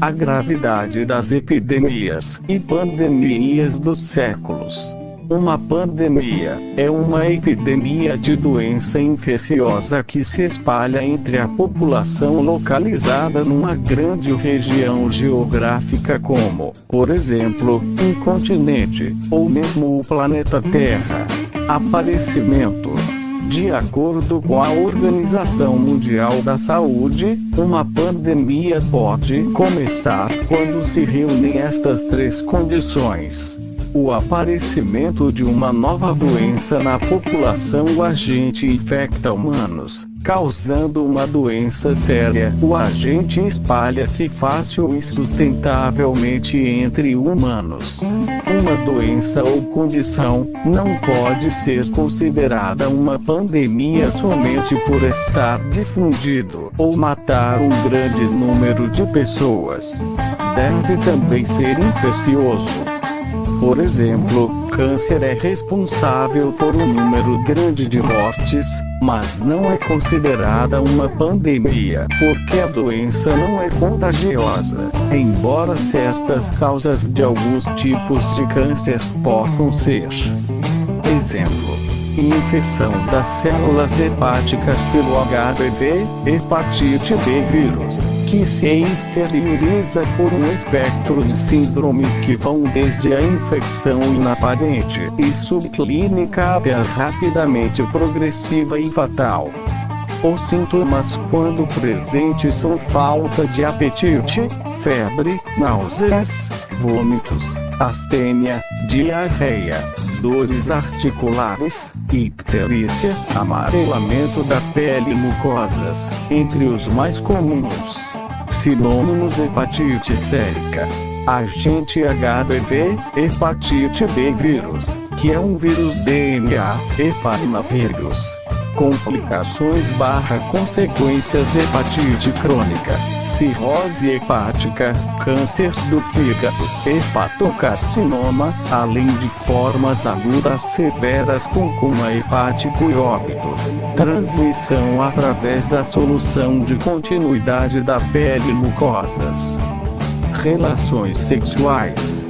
A gravidade das epidemias e pandemias dos séculos. Uma pandemia é uma epidemia de doença infecciosa que se espalha entre a população localizada numa grande região geográfica como, por exemplo, um continente, ou mesmo o planeta Terra. Aparecimento. De acordo com a Organização Mundial da Saúde, uma pandemia pode começar quando se reúnem estas três condições: o aparecimento de uma nova doença na população. O agente infecta humanos, causando uma doença séria. O agente espalha-se fácil e sustentavelmente entre humanos. Uma doença ou condição não pode ser considerada uma pandemia somente por estar difundido ou matar um grande número de pessoas. Deve também ser infeccioso. Por exemplo, câncer é responsável por um número grande de mortes, mas não é considerada uma pandemia, porque a doença não é contagiosa, embora certas causas de alguns tipos de câncer possam ser. Exemplo: infecção das células hepáticas pelo HPV, hepatite B vírus, que se exterioriza por um espectro de síndromes que vão desde a infecção inaparente e subclínica até a rapidamente progressiva e fatal. Os sintomas quando presentes são falta de apetite, febre, náuseas, vômitos, astênia, diarreia, dores articulares, icterícia, amarelamento da pele e mucosas, entre os mais comuns. Sinônimos: hepatite sérica, agente HPV, hepatite B vírus, que é um vírus DNA, hepatavírus. Complicações / consequências: hepatite crônica, cirrose hepática, câncer do fígado, hepatocarcinoma, além de formas agudas severas com coma hepático e óbito. Transmissão através da solução de continuidade da pele e mucosas. Relações sexuais.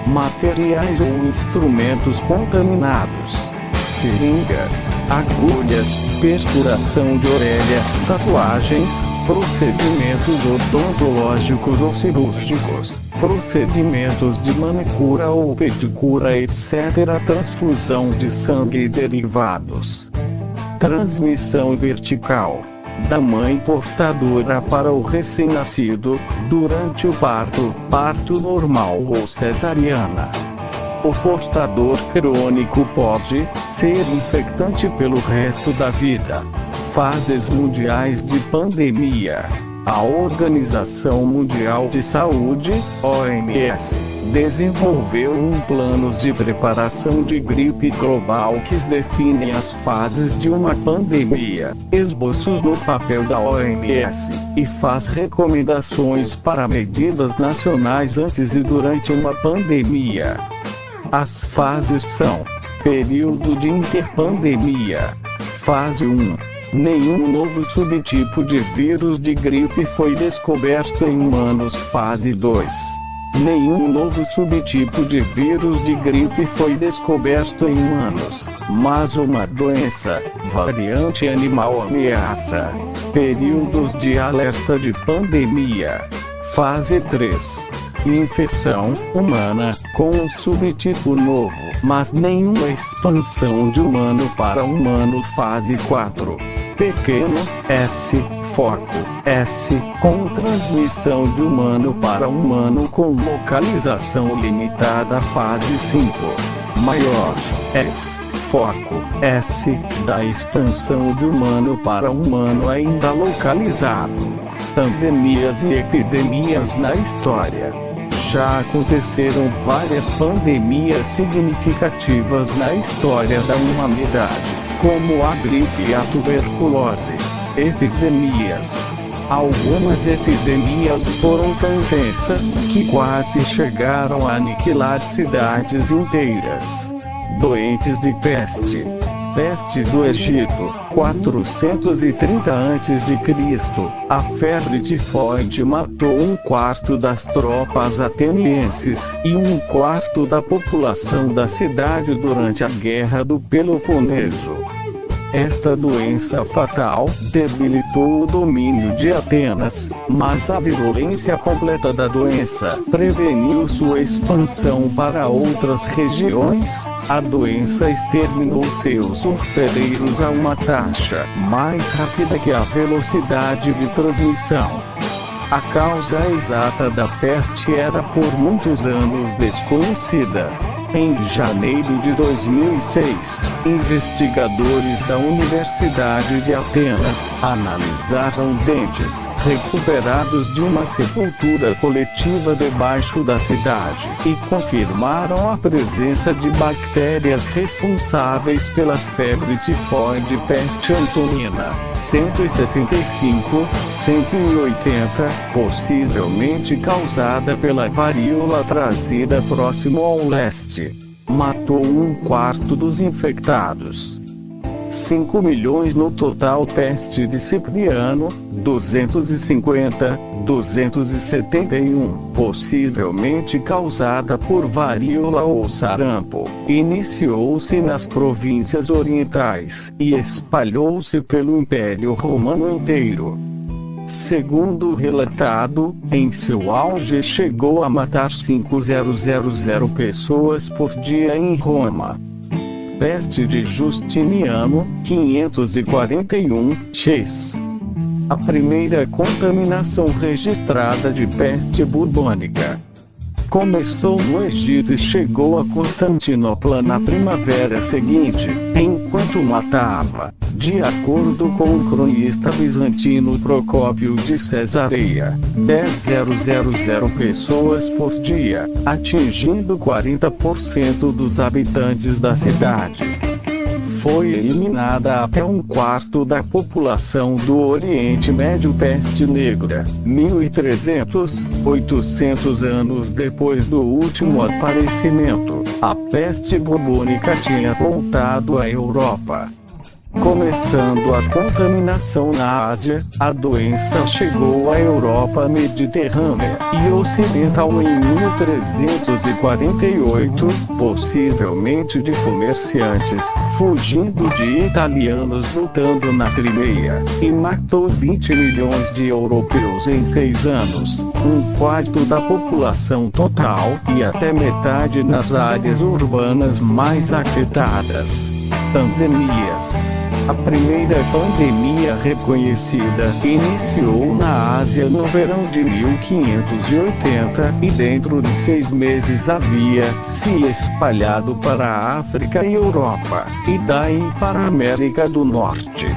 Materiais ou instrumentos contaminados. Seringas, agulhas, perfuração de orelha, tatuagens, procedimentos odontológicos ou cirúrgicos, procedimentos de manicura ou pedicura, etc. Transfusão de sangue e derivados. Transmissão vertical. Da mãe portadora para o recém-nascido, durante o parto, parto normal ou cesariana. O portador crônico pode ser infectante pelo resto da vida. Fases mundiais de pandemia. A Organização Mundial de Saúde, OMS, desenvolveu planos de preparação de gripe global que definem as fases de uma pandemia, esboços no papel da OMS, e faz recomendações para medidas nacionais antes e durante uma pandemia. As fases são: período de interpandemia. Fase 1. Nenhum novo subtipo de vírus de gripe foi descoberto em humanos. Fase 2. Nenhum novo subtipo de vírus de gripe foi descoberto em humanos, mas uma doença, variante animal, ameaça. Períodos de alerta de pandemia. Fase 3. Infecção humana, com um subtipo novo, mas nenhuma expansão de humano para humano. Fase 4. Pequeno S, foco S, com transmissão de humano para humano com localização limitada. Fase 5. Maior S, foco S, da expansão de humano para humano ainda localizado. Pandemias e epidemias na história. já aconteceram várias pandemias significativas na história da humanidade, como a gripe e a tuberculose. Epidemias. Algumas epidemias foram tão intensas que quase chegaram a aniquilar cidades inteiras. Doentes de peste. Peste do Egito, 430 a.C. A febre tifoide matou 1/4 das tropas atenienses e 1/4 da população da cidade durante a Guerra do Peloponeso. Esta doença fatal debilitou o domínio de Atenas, mas a virulência completa da doença preveniu sua expansão para outras regiões. A doença exterminou seus hospedeiros a uma taxa mais rápida que a velocidade de transmissão. A causa exata da peste era por muitos anos desconhecida. Em janeiro de 2006, investigadores da Universidade de Atenas analisaram dentes recuperados de uma sepultura coletiva debaixo da cidade e confirmaram a presença de bactérias responsáveis pela febre tifoide peste antonina 165-180, possivelmente causada pela varíola trazida próximo ao leste. Matou 1/4 dos infectados. 5 milhões no total. Peste de Cipriano, 250-271, possivelmente causada por varíola ou sarampo, iniciou-se nas províncias orientais e espalhou-se pelo Império Romano inteiro. Segundo o relatado, em seu auge chegou a matar 5.000 pessoas por dia em Roma. Peste de Justiniano, 541 x. A primeira contaminação registrada de peste bubônica começou no Egito e chegou a Constantinopla na primavera seguinte, enquanto matava, de acordo com o cronista bizantino Procópio de Cesareia, 10.000 pessoas por dia, atingindo 40% dos habitantes da cidade. Foi eliminada até 1/4 da população do Oriente Médio. Peste negra, 1300-800 anos depois do último aparecimento, a peste bubônica tinha voltado à Europa. Começando a contaminação na Ásia, a doença chegou à Europa mediterrânea e ocidental em 1348, possivelmente de comerciantes fugindo de italianos lutando na Crimeia, e matou 20 milhões de europeus em 6 anos, 1/4 da população total e até metade nas áreas urbanas mais afetadas. Pandemias. A primeira pandemia reconhecida iniciou na Ásia no verão de 1580 e dentro de 6 meses havia se espalhado para a África e Europa, e daí para a América do Norte.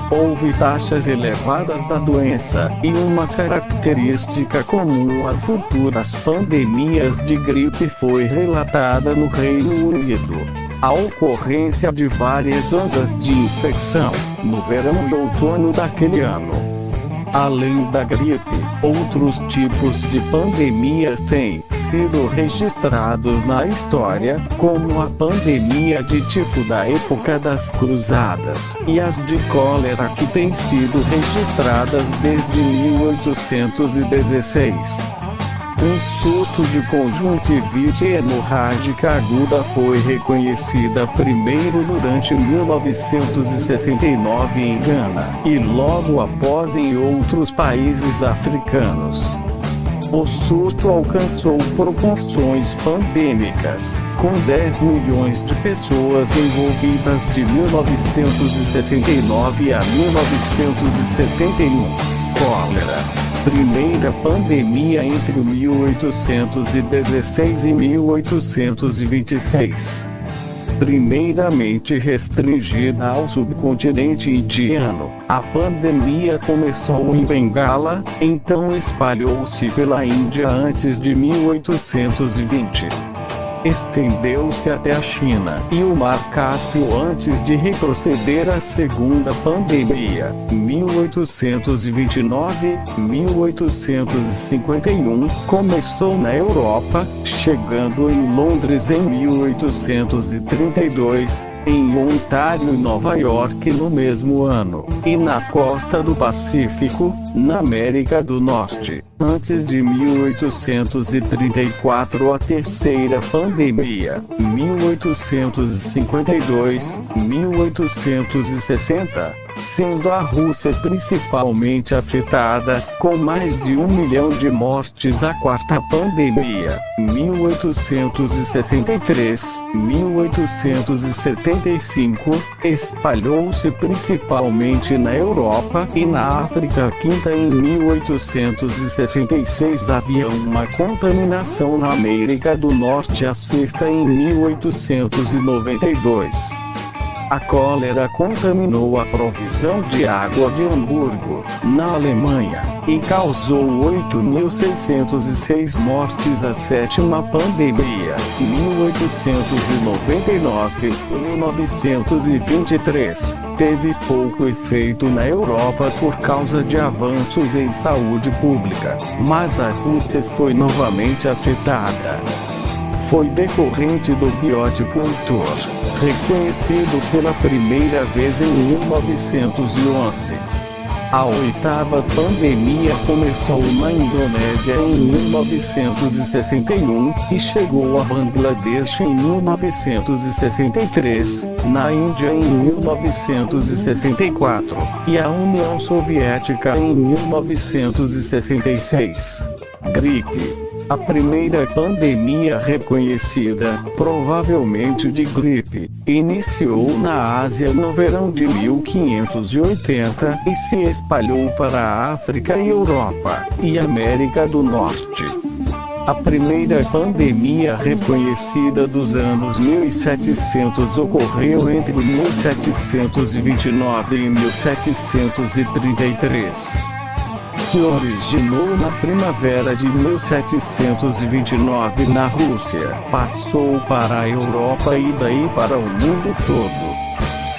Houve taxas elevadas da doença, e uma característica comum a futuras pandemias de gripe foi relatada no Reino Unido: a ocorrência de várias ondas de infecção, no verão e outono daquele ano. Além da gripe, outros tipos de pandemias têm sido registrados na história, como a pandemia de tifo da época das Cruzadas, e as de cólera que têm sido registradas desde 1816. Um surto de conjuntivite hemorrágica aguda foi reconhecida primeiro durante 1969 em Gana, e logo após em outros países africanos. O surto alcançou proporções pandêmicas, com 10 milhões de pessoas envolvidas de 1969 a 1971. Cólera. Primeira pandemia entre 1816 e 1826. Primeiramente restringida ao subcontinente indiano, a pandemia começou em Bengala, então espalhou-se pela Índia antes de 1820. Estendeu-se até a China e o Mar Cáspio antes de retroceder à segunda pandemia, 1829-1851, começou na Europa, chegando em Londres em 1832, em Ontário e Nova York no mesmo ano, e na costa do Pacífico, na América do Norte, antes de 1834 a terceira pandemia, 1852-1860, sendo a Rússia principalmente afetada, com mais de 1 milhão de mortes. A quarta pandemia, 1863-1875, espalhou-se principalmente na Europa e na África. A quinta em 1866 havia uma contaminação na América do Norte. A sexta em 1892. A cólera contaminou a provisão de água de Hamburgo, na Alemanha, e causou 8.606 mortes. A sétima pandemia, 1899-1923, teve pouco efeito na Europa por causa de avanços em saúde pública, mas a Rússia foi novamente afetada. Foi decorrente do biótipo Mtor, reconhecido pela primeira vez em 1911. A oitava pandemia começou na Indonésia em 1961 e chegou a Bangladesh em 1963, na Índia em 1964 e a União Soviética em 1966. Gripe. A primeira pandemia reconhecida, provavelmente de gripe, iniciou na Ásia no verão de 1580 e se espalhou para a África e Europa, e América do Norte. A primeira pandemia reconhecida dos anos 1700 ocorreu entre 1729 e 1733. Se originou na primavera de 1729 na Rússia, passou para a Europa e daí para o mundo todo.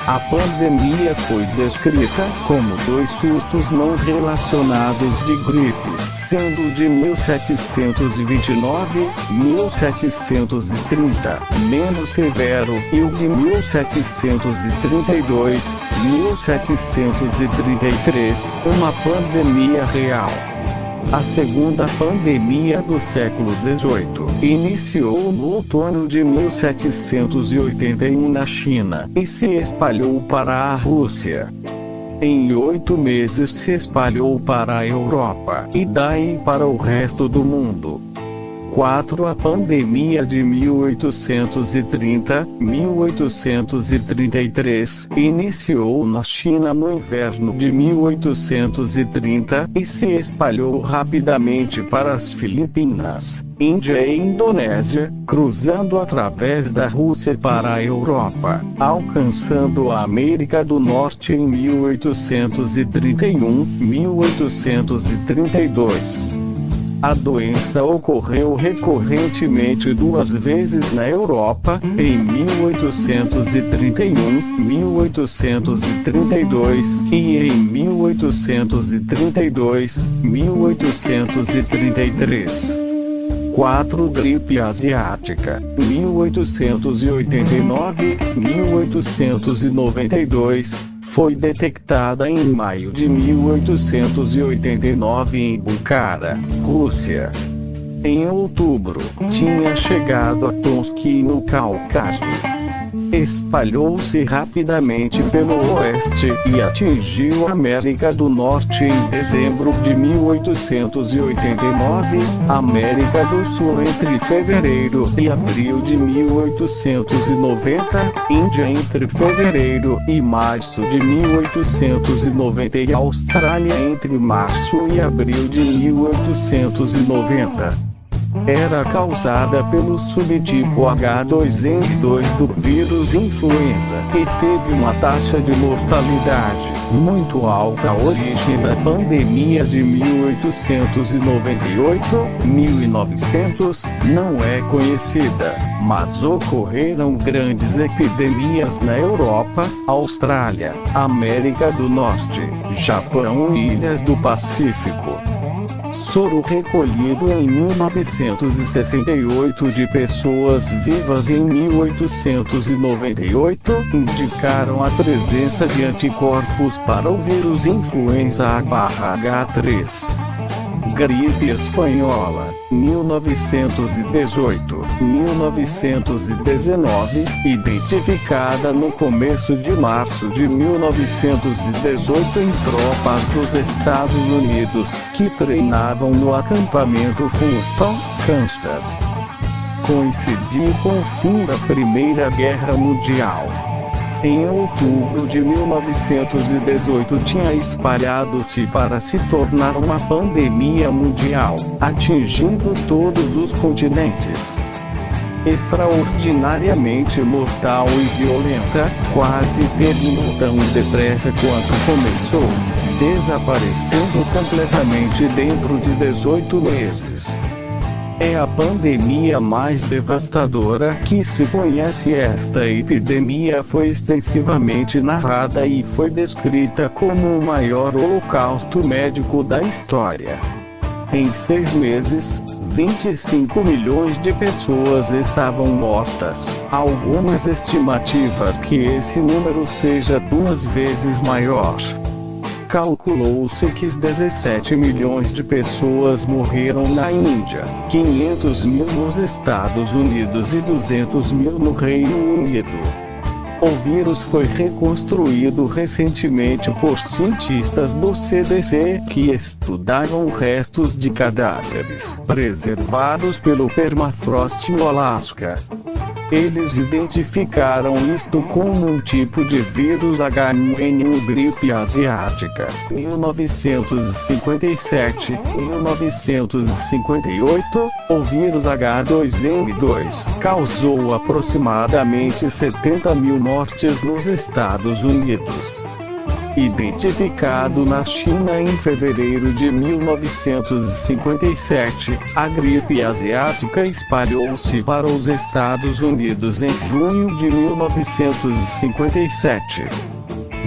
A pandemia foi descrita como 2 surtos não relacionados de gripe, sendo de 1729-1730 menos severo e o de 1732-1733 uma pandemia real. A segunda pandemia do século XVIII iniciou no outono de 1781 na China e se espalhou para a Rússia. Em 8 meses se espalhou para a Europa e daí para o resto do mundo. 4. A pandemia de 1830-1833 iniciou na China no inverno de 1830 e se espalhou rapidamente para as Filipinas, Índia e Indonésia, cruzando através da Rússia para a Europa, alcançando a América do Norte em 1831-1832. A doença ocorreu recorrentemente 2 vezes na Europa, em 1831, 1832 e em 1832, 1833. 4. Gripe asiática, 1889-1892. Foi detectada em maio de 1889 em Bukhara, Rússia. Em outubro, tinha chegado a Tomsk no Cáucaso. Espalhou-se rapidamente pelo oeste e atingiu a América do Norte em dezembro de 1889, América do Sul entre fevereiro e abril de 1890, Índia entre fevereiro e março de 1890 e Austrália entre março e abril de 1890. era causada pelo subtipo H2N2 do vírus influenza, e teve uma taxa de mortalidade muito alta. A origem da pandemia de 1898-1900 não é conhecida, mas ocorreram grandes epidemias na Europa, Austrália, América do Norte, Japão e ilhas do Pacífico. Soro recolhido em 1968 de pessoas vivas em 1898 indicaram a presença de anticorpos para o vírus influenza A/H3. Gripe espanhola, 1918-1919, identificada no começo de março de 1918 em tropas dos Estados Unidos, que treinavam no acampamento Funston, Kansas. Coincidiu com o fim da Primeira Guerra Mundial. Em outubro de 1918 tinha espalhado-se para se tornar uma pandemia mundial, atingindo todos os continentes. Extraordinariamente mortal e violenta, quase terminou tão depressa quanto começou, desaparecendo completamente dentro de 18 meses. É a pandemia mais devastadora que se conhece. Esta epidemia foi extensivamente narrada e foi descrita como o maior holocausto médico da história. Em 6 meses, 25 milhões de pessoas estavam mortas. Algumas estimativas que esse número seja 2 vezes maior. Calculou-se que 17 milhões de pessoas morreram na Índia, 500 mil nos Estados Unidos e 200 mil no Reino Unido. O vírus foi reconstruído recentemente por cientistas do CDC que estudaram restos de cadáveres preservados pelo permafrost no Alasca. Eles identificaram isto como um tipo de vírus H1N1 gripe asiática. 1957-1958, o vírus H2N2 causou aproximadamente 70 mil mortes nos Estados Unidos. Identificado na China em fevereiro de 1957, a gripe asiática espalhou-se para os Estados Unidos em junho de 1957.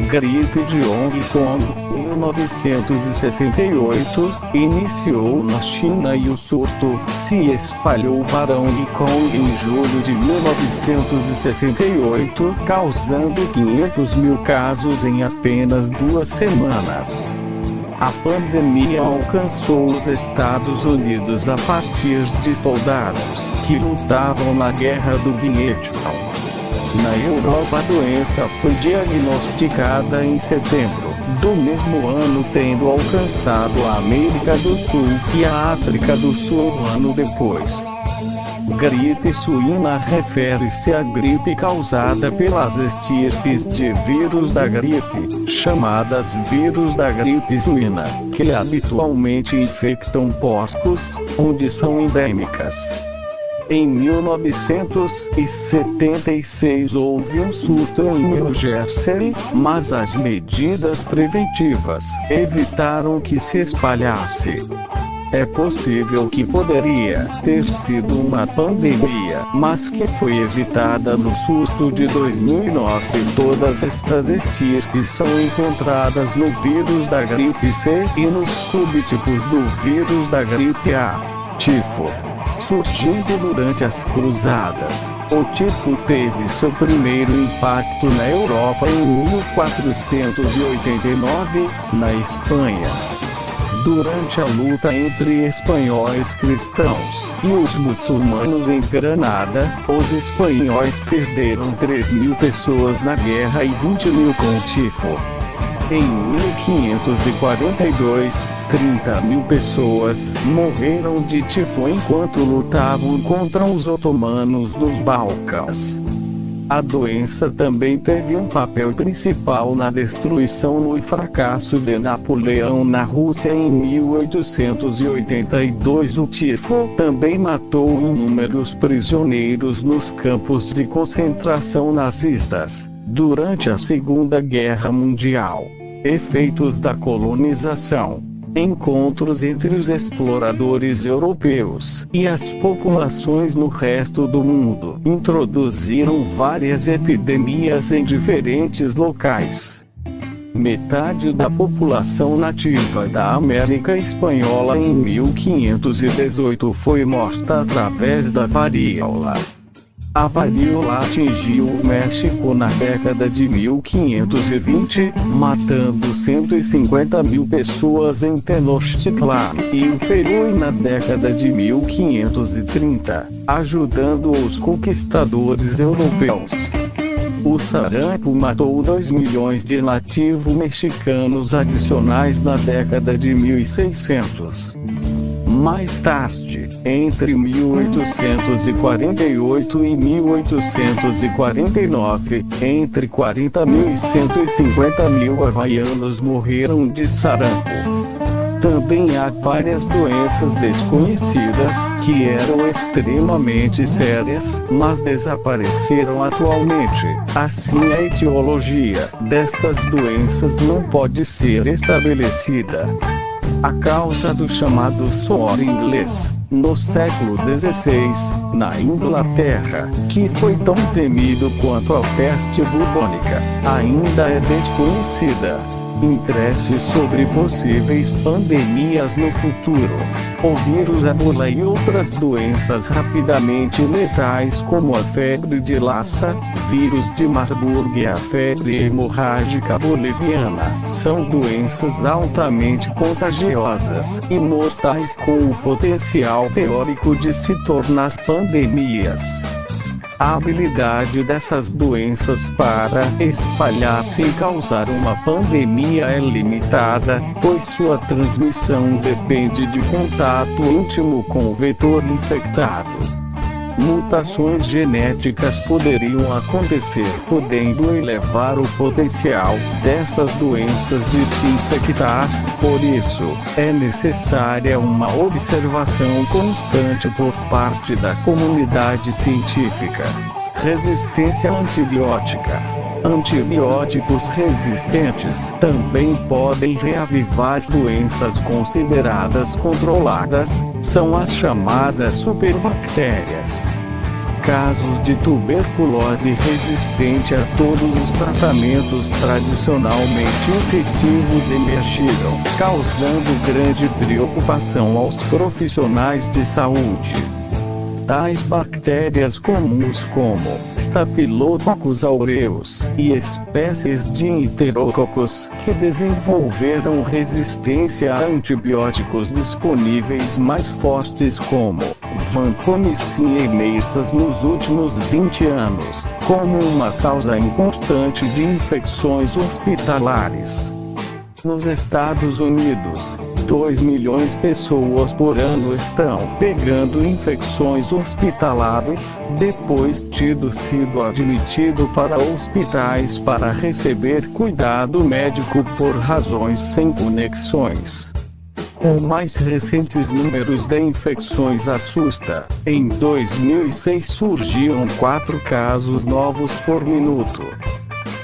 Gripe de Hong Kong, 1968, iniciou na China e o surto se espalhou para Hong Kong em julho de 1968, causando 500 mil casos em apenas 2 semanas. A pandemia alcançou os Estados Unidos a partir de soldados que lutavam na Guerra do Vietnã. Na Europa, a doença foi diagnosticada em setembro do mesmo ano, tendo alcançado a América do Sul e a África do Sul um ano depois. Gripe suína refere-se à gripe causada pelas estirpes de vírus da gripe, chamadas vírus da gripe suína, que habitualmente infectam porcos, onde são endêmicas. Em 1976 houve um surto em New Jersey, mas as medidas preventivas evitaram que se espalhasse. É possível que poderia ter sido uma pandemia, mas que foi evitada no surto de 2009. Todas estas estirpes são encontradas no vírus da gripe C e nos subtipos do vírus da gripe A. Tifo. Surgindo durante as cruzadas, o tifo teve seu primeiro impacto na Europa em 1489, na Espanha. Durante a luta entre espanhóis cristãos e os muçulmanos em Granada, os espanhóis perderam 3 mil pessoas na guerra e 20 mil com tifo. Em 1542, 30 mil pessoas morreram de tifo enquanto lutavam contra os otomanos nos Balcãs. A doença também teve um papel principal na destruição e fracasso de Napoleão na Rússia em 1882. O tifo também matou inúmeros prisioneiros nos campos de concentração nazistas, durante a Segunda Guerra Mundial. Efeitos da colonização. Encontros entre os exploradores europeus e as populações no resto do mundo introduziram várias epidemias em diferentes locais. Metade da população nativa da América Espanhola em 1518 foi morta através da varíola. A varíola atingiu o México na década de 1520, matando 150 mil pessoas em Tenochtitlan, e o Peru na década de 1530, ajudando os conquistadores europeus. O sarampo matou 2 milhões de nativos mexicanos adicionais na década de 1600. Mais tarde, entre 1848 e 1849, entre 40 mil e 150 mil havaianos morreram de sarampo. Também há várias doenças desconhecidas que eram extremamente sérias, mas desapareceram atualmente. Assim, a etiologia destas doenças não pode ser estabelecida. A causa do chamado suor inglês, no século XVI, na Inglaterra, que foi tão temido quanto a peste bubônica, ainda é desconhecida. Interesse sobre possíveis pandemias no futuro. O vírus Ebola e outras doenças rapidamente letais como a febre de Lassa, vírus de Marburg e a febre hemorrágica boliviana, são doenças altamente contagiosas e mortais com o potencial teórico de se tornar pandemias. A habilidade dessas doenças para espalhar-se e causar uma pandemia é limitada, pois sua transmissão depende de contato íntimo com o vetor infectado. Mutações genéticas poderiam acontecer, podendo elevar o potencial dessas doenças de se infectar. Por isso, é necessária uma observação constante por parte da comunidade científica. Resistência antibiótica. Antibióticos resistentes também podem reavivar doenças consideradas controladas, são as chamadas superbactérias. Casos de tuberculose resistente a todos os tratamentos tradicionalmente efetivos emergiram, causando grande preocupação aos profissionais de saúde. Tais bactérias comuns como Staphylococcus aureus e espécies de Enterococcus, que desenvolveram resistência a antibióticos disponíveis mais fortes como vancomicina e meisas nos últimos 20 anos, como uma causa importante de infecções hospitalares. Nos Estados Unidos, 2 milhões de pessoas por ano estão pegando infecções hospitalares, depois de sido admitido para hospitais para receber cuidado médico por razões sem conexões. Os mais recentes números de infecções assusta. Em 2006 surgiam 4 casos novos por minuto.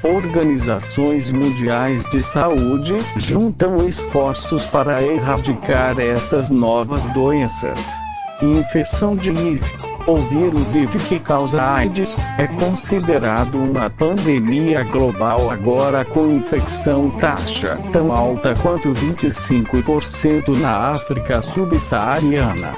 Organizações mundiais de saúde juntam esforços para erradicar estas novas doenças. Infecção de HIV. O vírus HIV que causa AIDS é considerado uma pandemia global agora, com infecção taxa tão alta quanto 25% na África subsaariana.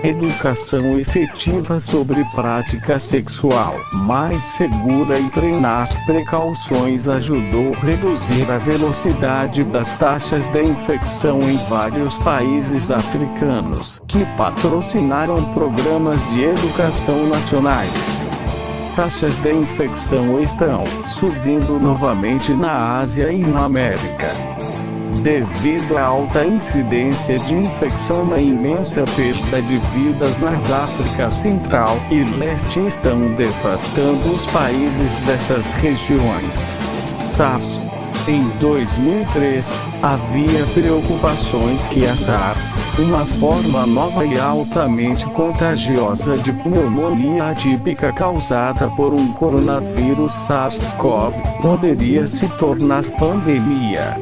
Educação efetiva sobre prática sexual mais segura e treinar precauções ajudou a reduzir a velocidade das taxas de infecção em vários países africanos, que patrocinaram programas de educação nacionais. Taxas de infecção estão subindo novamente na Ásia e na América. Devido à alta incidência de infecção, uma imensa perda de vidas nas África Central e Leste estão devastando os países destas regiões. SARS. Em 2003, havia preocupações que a SARS, uma forma nova e altamente contagiosa de pneumonia atípica causada por um coronavírus SARS-CoV, poderia se tornar pandemia.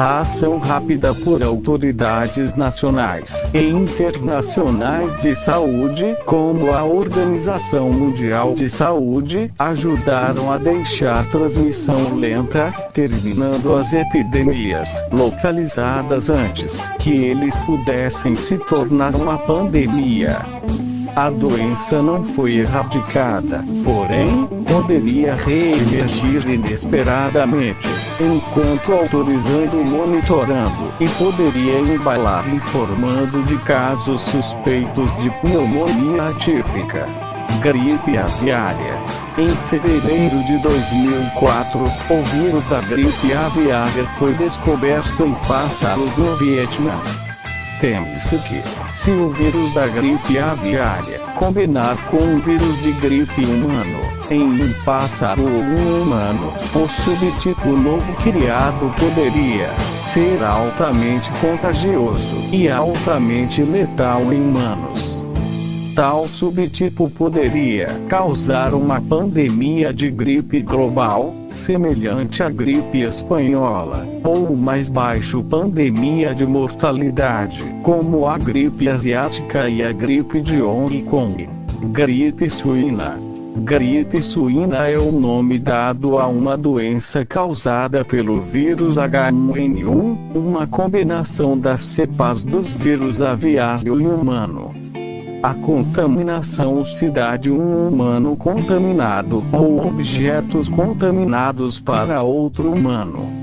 A ação rápida por autoridades nacionais e internacionais de saúde, como a Organização Mundial de Saúde, ajudaram a deixar a transmissão lenta, terminando as epidemias localizadas antes que eles pudessem se tornar uma pandemia. A doença não foi erradicada, porém, poderia reemergir inesperadamente, enquanto autorizando, monitorando, e poderia embalar informando de casos suspeitos de pneumonia atípica. Gripe aviária. Em fevereiro de 2004, o vírus da gripe aviária foi descoberto em pássaros no Vietnã. Teme-se que, se o vírus da gripe aviária combinar com um vírus de gripe humano, em um pássaro ou um humano, o subtipo novo criado poderia ser altamente contagioso e altamente letal em humanos. Tal subtipo poderia causar uma pandemia de gripe global, semelhante à gripe espanhola, ou mais baixo pandemia de mortalidade, como a gripe asiática e a gripe de Hong Kong. Gripe suína. Gripe suína é o nome dado a uma doença causada pelo vírus H1N1, uma combinação das cepas dos vírus aviário e humano. A contaminação se dá de um humano contaminado ou objetos contaminados para outro humano.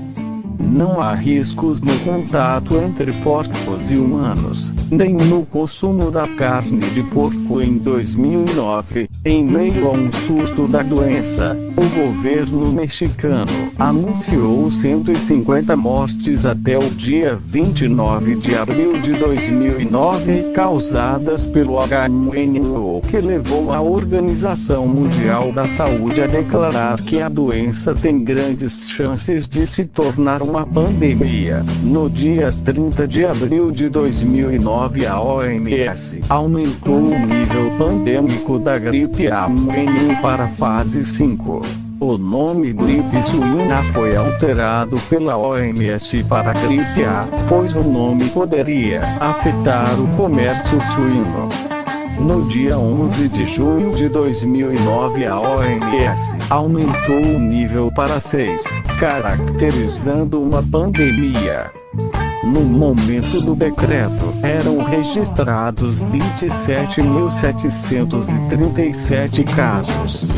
Não há riscos no contato entre porcos e humanos, nem no consumo da carne de porco. Em 2009, em meio a um surto da doença, o governo mexicano anunciou 150 mortes até o dia 29 de abril de 2009 causadas pelo H1N1, que levou a Organização Mundial da Saúde a declarar que a doença tem grandes chances de se tornar uma pandemia. No dia 30 de abril de 2009, a OMS aumentou o nível pandêmico da gripe H1N1 para a fase 5. O nome gripe suína foi alterado pela OMS para gripe A, pois o nome poderia afetar o comércio suíno. No dia 11 de junho de 2009, a OMS aumentou o nível para 6, caracterizando uma pandemia. No momento do decreto, eram registrados 27.737 casos.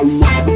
Bye.